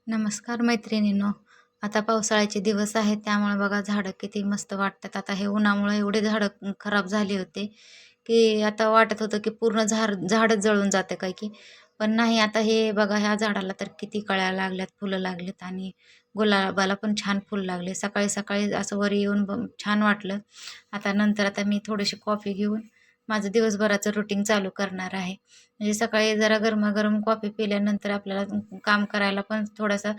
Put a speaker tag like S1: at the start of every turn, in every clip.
S1: नमस्कार मैत्रिणींनो. आता पावसाळ्याचे दिवस आहेत त्यामुळे बघा झाडं किती मस्त वाटतात. आता हे उन्हामुळे एवढे झाडं खराब झाले होते, की आता वाटत होतं की पूर्ण झाडच जळून जाते काय की. पण नाही, आता हे बघा ह्या झाडाला तर किती कळ्या लागल्यात, फुलं लागलीत आणि गुलाबाला पण छान फुल लागले. सकाळी-सकाळी असं वर येऊन छान वाटलं. आता मी थोडीशी कॉफी घेऊन माझं दिवसभराचं रुटीन चालू करणार आहे. म्हणजे सकाळी जरा गरमागरम कॉफी पिल्यानंतर आपल्याला काम करायला पण थोडासा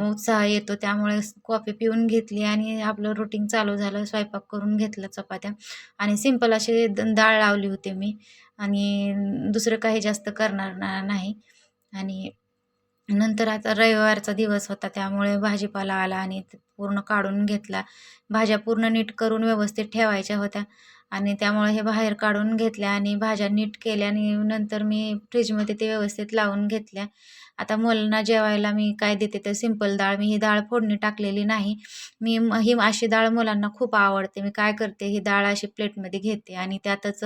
S1: उत्साह येतो. त्यामुळे कॉफी पिऊन घेतली आणि आपलं रुटीन चालू झालं. स्वयंपाक करून घेतला, चपात्या आणि सिंपल अशी डाळ लावली होती मी आणि दुसरं काही जास्त करणार नाही. आणि नंतर आता रविवारचा दिवस होता त्यामुळे भाजीपाला आला आणि ते पूर्ण काढून घेतला. भाज्या पूर्ण नीट करून व्यवस्थित ठेवायच्या होत्या आणि त्यामुळे हे बाहेर काढून घेतल्या आणि भाज्या नीट केल्या आणि नंतर मी फ्रीजमध्ये ते व्यवस्थित लावून घेतल्या. आता मुलांना जेवायला मी काय देते तर सिंपल डाळ. मी ही डाळ फोडणी टाकलेली नाही. ही अशी डाळ मुलांना खूप आवडते. मी काय करते, ही डाळ अशी प्लेटमध्ये घेते आणि त्यातच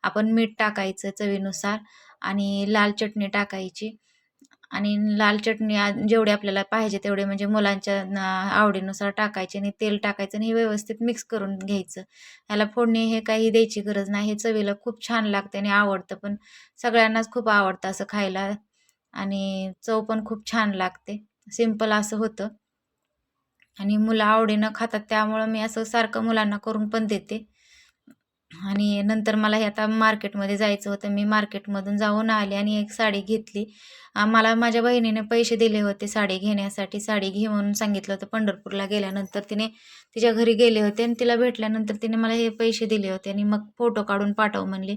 S1: आपण मीठ टाकायचं चवीनुसार आणि लाल चटणी टाकायची आणि लाल चटणी जेवढी आपल्याला पाहिजे तेवढे म्हणजे मुलांच्या आवडीनुसार टाकायचे आणि तेल टाकायचं आणि हे व्यवस्थित मिक्स करून घ्यायचं. ह्याला फोडणी हे काही द्यायची गरज नाही. हे चवीला खूप छान लागते आणि आवडतं पण. सगळ्यांनाच खूप आवडतं असं खायला आणि चव पण खूप छान लागते. सिंपल असं होतं आणि मुलं आवडीनं खातात त्यामुळं मी असं सारखं मुलांना करून पण देते. आणि नंतर मला हे आता मार्केटमध्ये जायचं होतं. मी मार्केटमधून जाऊन आले आणि एक साडी घेतली. मला माझ्या बहिणीने पैसे दिले होते साडी घेण्यासाठी. साडी घे म्हणून सांगितलं होतं. पंढरपूरला गेल्यानंतर तिने तिच्या घरी गेले होते आणि तिला भेटल्यानंतर तिने मला हे पैसे दिले होते आणि मग फोटो काढून पाठव म्हणली.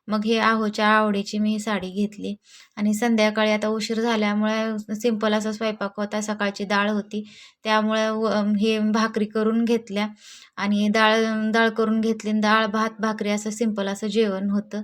S1: मग हे आहोच्या आवडीची मी ही साडी घेतली आणि संध्याकाळी आता उशीर झाल्यामुळे सिंपल असा स्वयंपाक होता. सकाळची डाळ होती. त्यामुळे हे भाकरी करून घेतल्या आणि डाळ डाळ करून घेतली आणि डाळ, भात, भाकरी असं सिंपल असं जेवण होतं.